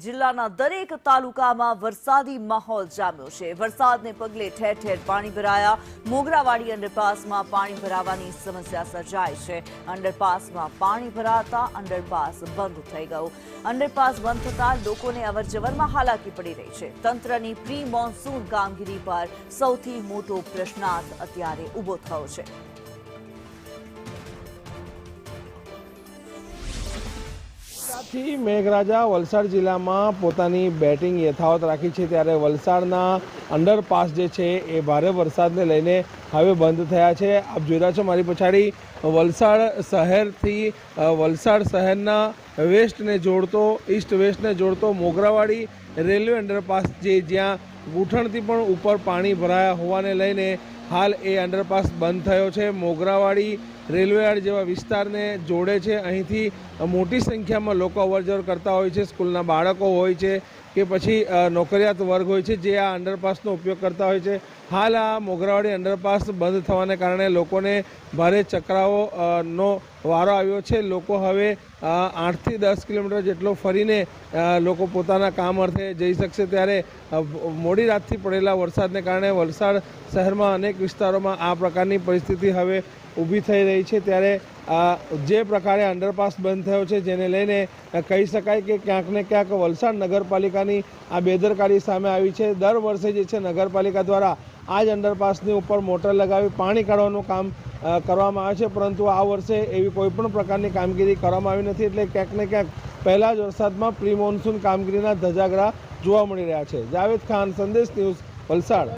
જિલ્લાના દરેક તાલુકામાં વરસાદી માહોલ જામ્યો છે। વરસાદને પગલે ઠેર ઠેર પાણી ભરાયા। મોગરાવાડી અંડરપાસમાં પાણી ભરાવાની સમસ્યા સર્જાઈ છે। અંડરપાસમાં પાણી ભરાતા અંડરપાસ બંધ થઈ ગયો। અંડરપાસ બંધ થતાં લોકોને અવરજવરમાં હાલાકી પડી રહી છે। તંત્રની પ્રી મોન્સૂન કામગીરી પર સૌથી મોટો પ્રશ્નાર્થ અત્યારે ઊભો થયો છે। મેઘરાજા વલસાડ જિલ્લામાં પોતાની બેટિંગ યથાવત રાખી છે, ત્યારે વલસાડના અંડરપાસ જે છે એ ભારે વરસાદને લઈને હવે બંધ થયા છે। આપ જોઈ રહ્યા છો મારી પછાડી વલસાડ શહેરથી વલસાડ શહેરના વેસ્ટને જોડતો ઈસ્ટ વેસ્ટને જોડતો મોગરાવાડી રેલવે અંડરપાસ જ્યાં ગૂંઠણથી પણ ઉપર પાણી ભરાયા હોવાને લઈને હાલ એ અંડરપાસ બંધ થયો છે। મોગરાવાડી રેલવે યાર્ડ જેવા વિસ્તારને જોડે છે। અહીંથી મોટી સંખ્યામાં લોકો અવરજવર કરતા હોય છે। સ્કૂલના બાળકો હોય છે કે પછી નોકરિયાત વર્ગ હોય છે જે આ અંડરપાસનો ઉપયોગ કરતા હોય છે। હાલ આ મોગરાવાડી અંડરપાસ બંધ થવાને કારણે લોકોને ભારે ચકરાવોનો વારો આવ્યો છે। લોકો હવે 8 થી 10 કિલોમીટર જેટલો ફરીને લોકો પોતાના કામ અર્થે જઈ શકશે। ત્યારે મોડી રાતથી પડેલા વરસાદને કારણે વલસાડ શહેરમાં અનેક વિસ્તારોમાં આ પ્રકારની પરિસ્થિતિ હવે ઊભી થઈ રહી છે। ત્યારે જે પ્રકારે અંડરપાસ બંધ થયો છે જેને લઈને કહી શકાય કે ક્યાંક ને ક્યાંક વલસાડ નગરપાલિકાની આ બેદરકારી સામે આવી છે। દર વર્ષે જે છે નગરપાલિકા દ્વારા આ જ અંડરપાસની ઉપર મોટર લગાવી પાણી કાઢવાનું કામ કરવામાં આવે છે, પરંતુ આ વર્ષે એવી કોઈ પણ પ્રકારની કામગીરી કરવામાં આવી નથી। એટલે ક્યાંક ને ક્યાંક પહેલા જ વરસાદમાં પ્રી મોન્સૂન કામગીરીના ધજાગરા જોવા મળી રહ્યા છે। જાવેદ ખાન, સંદેશ ન્યૂઝ, વલસાડ।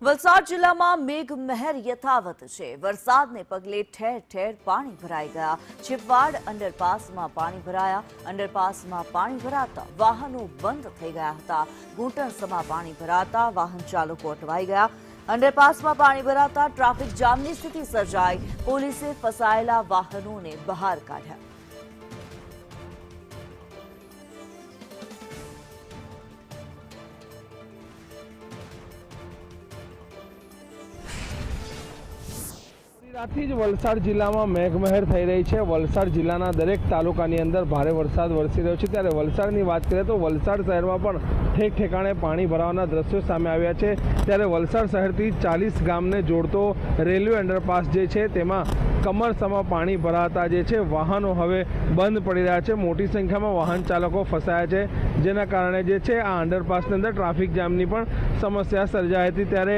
વલસાડ જિલ્લામાં મેઘમહેર યથાવત છે। વરસાદને પગલે ઠેર ઠેર પાણી ભરાઈ ગયા। છીપવાડ અંડરપાસમાં પાણી ભરાયા। અંડરપાસમાં પાણી ભરાતા વાહનો બંધ થઈ ગયા હતા। ઘૂંટણસમાં પાણી ભરાતા વાહન ચાલકો અટવાઈ ગયા। અંડરપાસમાં પાણી ભરાતા ટ્રાફિક જામની સ્થિતિ સર્જાઈ। પોલીસે ફસાયેલા વાહનોને બહાર કાઢ્યા। રાતથી જ વલસાડ જિલ્લામાં મેઘમહેર થઈ રહી છે। વલસાડ જિલ્લાના દરેક તાલુકાની અંદર ભારે વરસાદ વરસી રહ્યો છે। ત્યારે વલસાડની વાત કરીએ તો વલસાડ શહેરમાં પણ ઠેક ઠેકાણે પાણી ભરાવાના દ્રશ્યો સામે આવ્યા છે। ત્યારે વલસાડ શહેરથી 40 ગામને જોડતો રેલવે અંડરપાસ જે છે તેમાં કમરસમાં પાણી ભરાતા જે છે વાહનો હવે બંધ પડી રહ્યા છે। મોટી સંખ્યામાં વાહન ચાલકો ફસાયા છે, જેના કારણે જે છે આ અંડરપાસની અંદર ટ્રાફિક જામની પણ સમસ્યા સર્જાઈ હતી। ત્યારે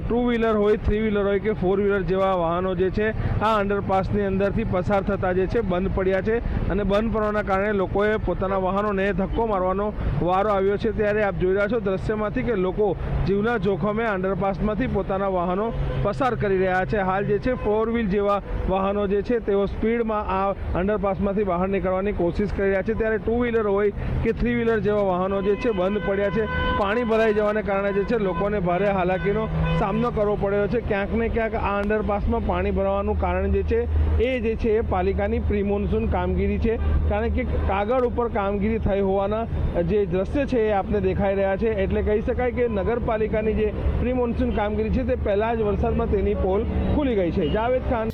2 વ્હીલર હોય, 3 વ્હીલર હોય કે 4 વ્હીલર જેવા વાહનો જે છે આ અંડરપાસની અંદરથી પસાર થતા જે છે બંધ પડ્યા છે, અને બંધ પડવાના કારણે લોકોએ પોતાના વાહનોને ધક્કો મારવાનો વારો આવ્યો છે। ત્યારે આપ જોઈ રહ્યા છો દ્રશ્યમાંથી કે લોકો જીવના જોખમે અંડરપાસમાંથી પોતાના વાહનો પસાર કરી રહ્યા છે। હાલ જે છે 4 વ્હીલ જેવા વાહનો જે છે તેઓ સ્પીડમાં આ અંડરપાસમાંથી બહાર નીકળવાની કોશિશ કરી રહ્યા છે। ત્યારે 2 વ્હીલર હોય કે 3 વ્હીલર જેવા વાહનો જે છે બંધ પડ્યા છે। પાણી ભરાઈ જવાને કારણે જે છે લોકોને ભારે હાલાકીનો સામનો કરવો પડ્યો છે। ક્યાંક ને ક્યાંક આ અંડરપાસમાં પાણી ભરવાનું કારણ જે છે એ પાલિકાની પ્રી મોન્સૂન કામગીરી છે, કારણ કે કાગળ ઉપર કામગીરી થઈ હોવાના જે દ્રશ્ય છે એ આપને દેખાઈ રહ્યા છે। એટલે કહી શકાય કે નગરપાલિકાની જે પ્રી મોન્સૂન કામગીરી છે તે પહેલાં જ વરસાદમાં તેની પોલ ખુલી ગઈ છે। જાવેદ ખાન।